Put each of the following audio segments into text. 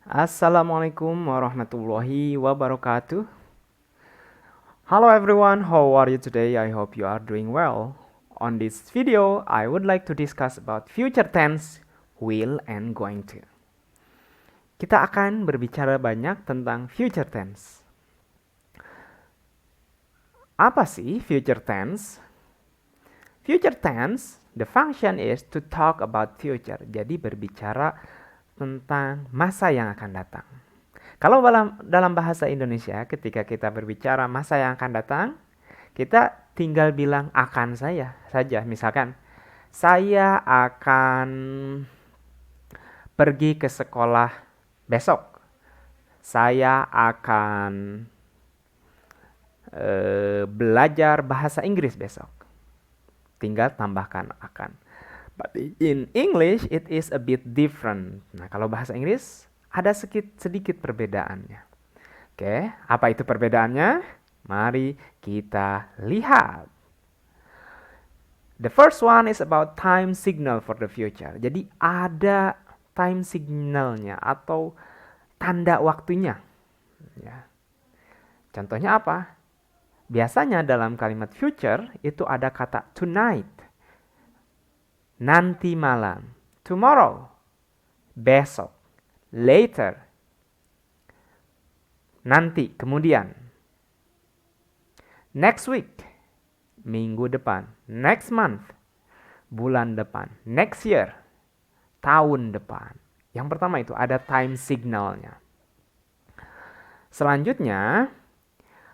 Assalamualaikum warahmatullahi wabarakatuh. Hello everyone, how are you today? I hope you are doing well. On this video, I would like to discuss about future tense, will and going to. Kita akan berbicara banyak tentang future tense. Apa sih future tense? Future tense, the function is to talk about future. Jadi berbicara tentang masa yang akan datang. Kalau dalam bahasa Indonesia, ketika kita berbicara masa yang akan datang, kita tinggal bilang akan saja. Misalkan, saya akan pergi ke sekolah besok. Saya akan belajar bahasa Inggris besok. Tinggal tambahkan akan. But in English, it is a bit different. Nah, kalau bahasa Inggris, ada sedikit perbedaannya. Oke, apa itu perbedaannya? Mari kita lihat. The first one is about time signal for the future. Jadi ada time signalnya atau tanda waktunya. Ya. Contohnya apa? Biasanya dalam kalimat future itu ada kata tonight, nanti malam, tomorrow, besok, later, nanti, kemudian, next week, minggu depan, next month, bulan depan, next year, tahun depan. Yang pertama itu ada time signalnya. Selanjutnya,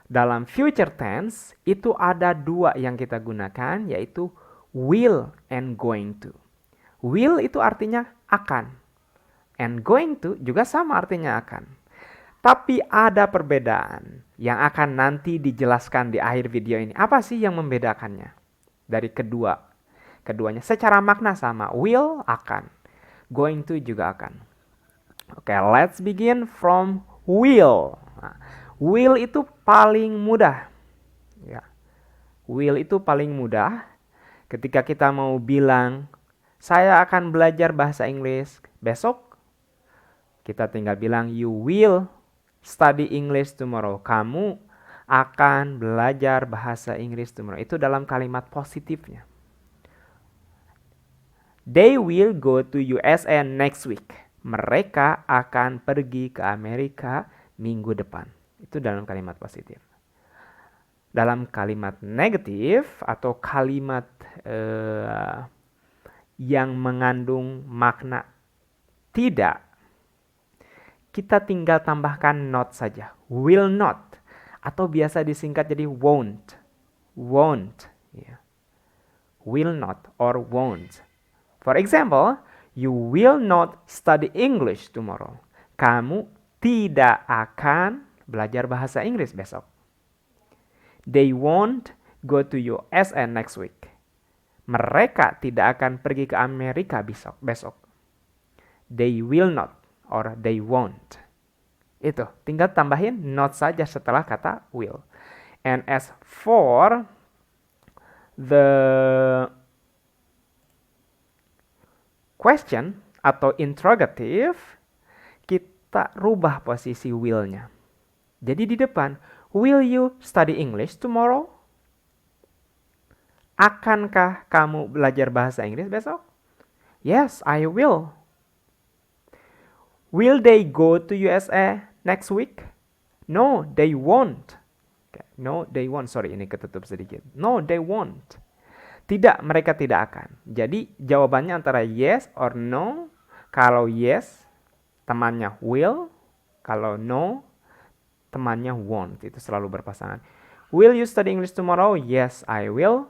dalam future tense itu ada dua yang kita gunakan, yaitu will and going to. Will itu artinya akan, and going to juga sama artinya akan. Tapi ada perbedaan yang akan nanti dijelaskan di akhir video ini. Apa sih yang membedakannya dari keduanya? Secara makna sama, will akan, going to juga akan. Oke, let's begin from will. Nah, will itu paling mudah. Ya. Will itu paling mudah ketika kita mau bilang, saya akan belajar bahasa Inggris besok. Kita tinggal bilang, you will study English tomorrow. Kamu akan belajar bahasa Inggris tomorrow. Itu dalam kalimat positifnya. They will go to USA next week. Mereka akan pergi ke Amerika minggu depan. Itu dalam kalimat positif. Dalam kalimat negatif atau kalimat yang mengandung makna tidak, kita tinggal tambahkan not saja. Will not. Atau biasa disingkat jadi won't. Won't. Yeah. Will not or won't. For example, you will not study English tomorrow. Kamu tidak akan belajar bahasa Inggris besok. They won't go to USA next week. Mereka tidak akan pergi ke Amerika besok. They will not or they won't. Itu, tinggal tambahin not saja setelah kata will. And as for the question atau interrogative, kita rubah posisi will-nya. Jadi di depan, will you study English tomorrow? Akankah kamu belajar bahasa Inggris besok? Yes, I will. Will they go to USA next week? No, they won't. No, they won't. Sorry, ini ketutup sedikit. No, they won't. Tidak, mereka tidak akan. Jadi jawabannya antara yes or no. Kalau yes, temannya will. Kalau no, temannya won't. Itu selalu berpasangan. Will you study English tomorrow? Yes, I will.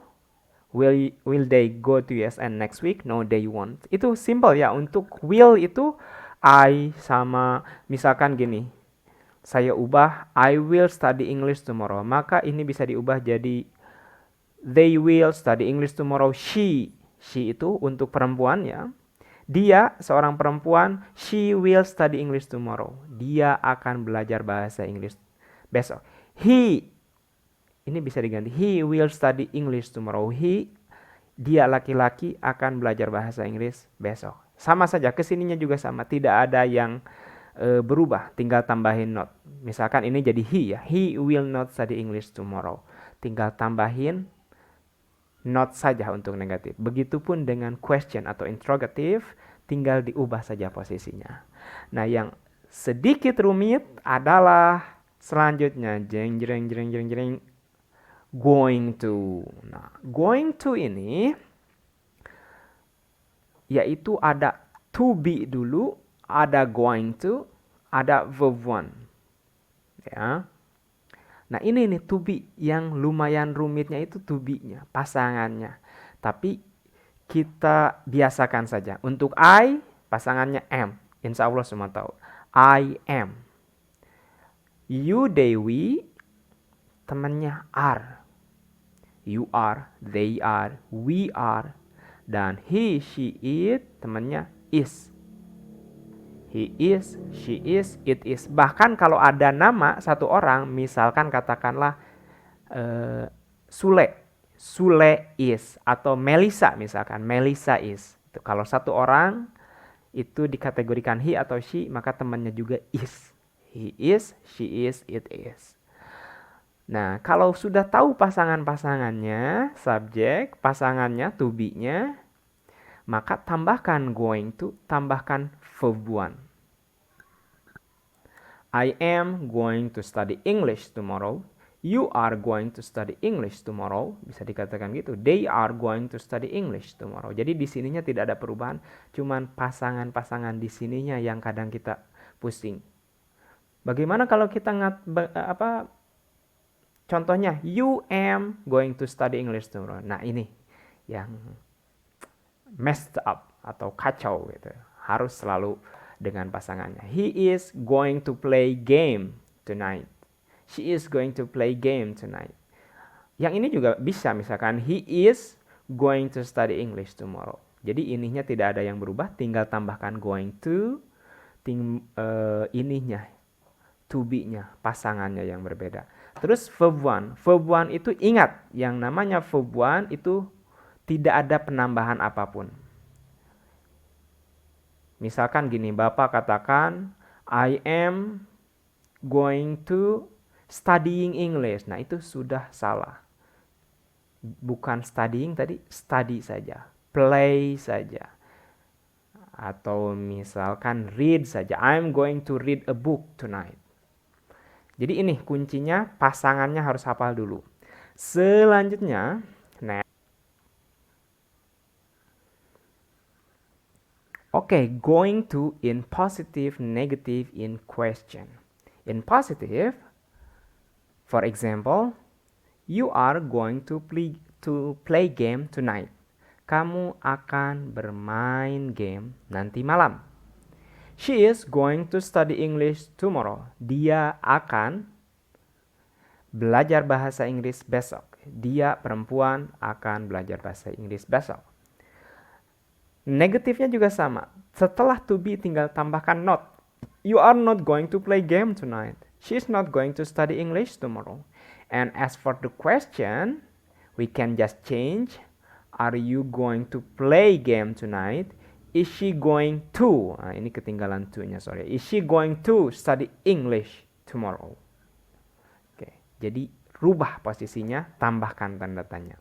Will they go to USA next week? No, they won't. Itu simple ya. Untuk will itu I sama misalkan gini. Saya ubah I will study English tomorrow. Maka ini bisa diubah jadi they will study English tomorrow. She itu untuk perempuan ya. Dia seorang perempuan. She will study English tomorrow. Dia akan belajar bahasa Inggris besok. He, ini bisa diganti. He will study English tomorrow. Dia laki-laki akan belajar bahasa Inggris besok. Sama saja, kesininya juga sama. Tidak ada yang berubah, tinggal tambahin not. Misalkan ini jadi he ya, he will not study English tomorrow. Tinggal tambahin not saja untuk negatif. Begitupun dengan question atau interrogative, tinggal diubah saja posisinya. Nah, yang sedikit rumit adalah selanjutnya jeng jeng jeng jeng jeng going to. Nah, going to ini yaitu ada to be dulu, ada going to, ada verb one. Ya. Nah, ini nih to be yang lumayan rumitnya itu to be-nya, pasangannya. Tapi kita biasakan saja. Untuk I, pasangannya am. Insya Allah semua tahu. I am. You, they, we, temannya are. You are, they are, we are. Dan he, she, it, temannya is. He is, she is, it is. Bahkan kalau ada nama satu orang, misalkan katakanlah Sule. Sule is. Atau Melisa misalkan. Melisa is. Kalau satu orang itu dikategorikan he atau she, maka temannya juga is. He is, she is, it is. Nah, kalau sudah tahu pasangan-pasangannya, subjek, pasangannya, to be-nya, maka tambahkan going to, tambahkan verb one. I am going to study English tomorrow. You are going to study English tomorrow. Bisa dikatakan gitu. They are going to study English tomorrow. Jadi di sininya tidak ada perubahan. Cuman pasangan-pasangan di sininya yang kadang kita pusing. Bagaimana kalau kita contohnya, you am going to study English tomorrow. Nah, ini yang messed up atau kacau gitu. Harus selalu dengan pasangannya. He is going to play game tonight. She is going to play game tonight. Yang ini juga bisa, misalkan he is going to study English tomorrow. Jadi ininya tidak ada yang berubah, tinggal tambahkan going to, ininya, to be-nya, pasangannya yang berbeda. Terus verb one. Verb one itu ingat, yang namanya verb one itu tidak ada penambahan apapun. Misalkan gini, Bapak katakan, I am going to studying English. Nah, itu sudah salah. Bukan studying tadi, study saja. Play saja. Atau misalkan read saja. I'm going to read a book tonight. Jadi ini kuncinya, pasangannya harus hafal dulu. Selanjutnya, going to in positive, negative in question. In positive, for example, you are going to play game tonight. Kamu akan bermain game nanti malam. She is going to study English tomorrow. Dia akan belajar bahasa Inggris besok. Dia perempuan akan belajar bahasa Inggris besok. Negatifnya juga sama. Setelah to be tinggal tambahkan not. You are not going to play game tonight. She is not going to study English tomorrow. And as for the question, we can just change. Are you going to play game tonight? Is she going to? Nah, ini ketinggalan to-nya, sorry. Is she going to study English tomorrow? Oke, jadi rubah posisinya, tambahkan tanda tanya.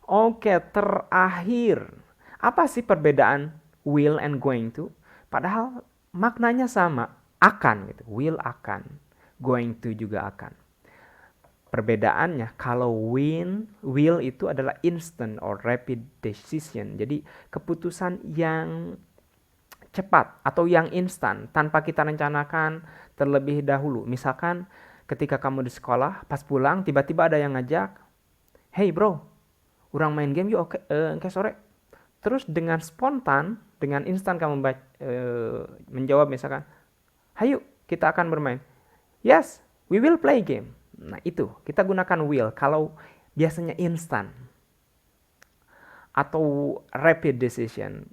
Oke, terakhir. Apa sih perbedaan will and going to? Padahal maknanya sama, akan gitu. Will akan, going to juga akan. Perbedaannya, kalau will itu adalah instant or rapid decision. Jadi keputusan yang cepat atau yang instan tanpa kita rencanakan terlebih dahulu. Misalkan ketika kamu di sekolah, pas pulang tiba-tiba ada yang ngajak, hey bro, orang main game yuk, oke sore. Terus dengan spontan, dengan instan kamu menjawab misalkan, hayu kita akan bermain. Yes, we will play game. Nah itu, kita gunakan will kalau biasanya instan. Atau rapid decision,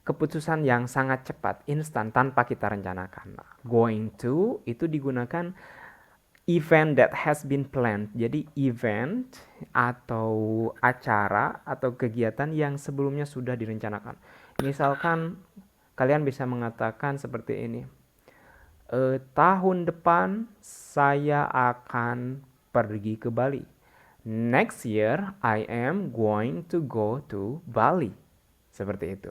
keputusan yang sangat cepat, instan, tanpa kita rencanakan. Nah, going to itu digunakan event that has been planned. Jadi event atau acara atau kegiatan yang sebelumnya sudah direncanakan. Misalkan kalian bisa mengatakan seperti ini. Tahun depan saya akan pergi ke Bali. Next year I am going to go to Bali. Seperti itu.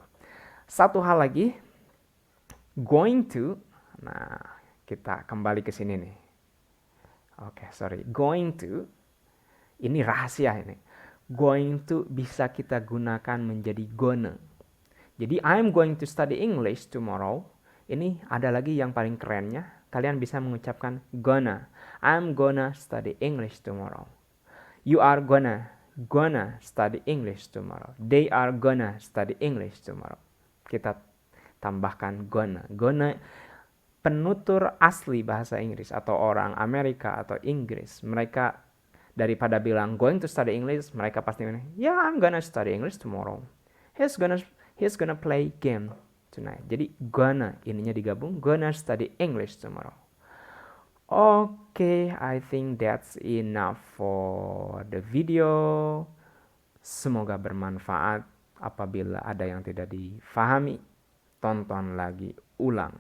Satu hal lagi, going to. Nah, kita kembali ke sini nih. Oke, sorry. Going to, ini rahasia ini. Going to bisa kita gunakan menjadi gonna. Jadi I'm going to study English tomorrow. Ini ada lagi yang paling kerennya. Kalian bisa mengucapkan gonna. I'm gonna study English tomorrow. You are gonna study English tomorrow. They are gonna study English tomorrow. Kita tambahkan gonna. Gonna penutur asli bahasa Inggris atau orang Amerika atau Inggris. Mereka daripada bilang going to study English, mereka pasti bilang, yeah, I'm gonna study English tomorrow. He's gonna play game tonight. Jadi gonna ininya digabung, gonna study English tomorrow. Okay, I think that's enough for the video. Semoga bermanfaat. Apabila ada yang tidak difahami, tonton lagi ulang.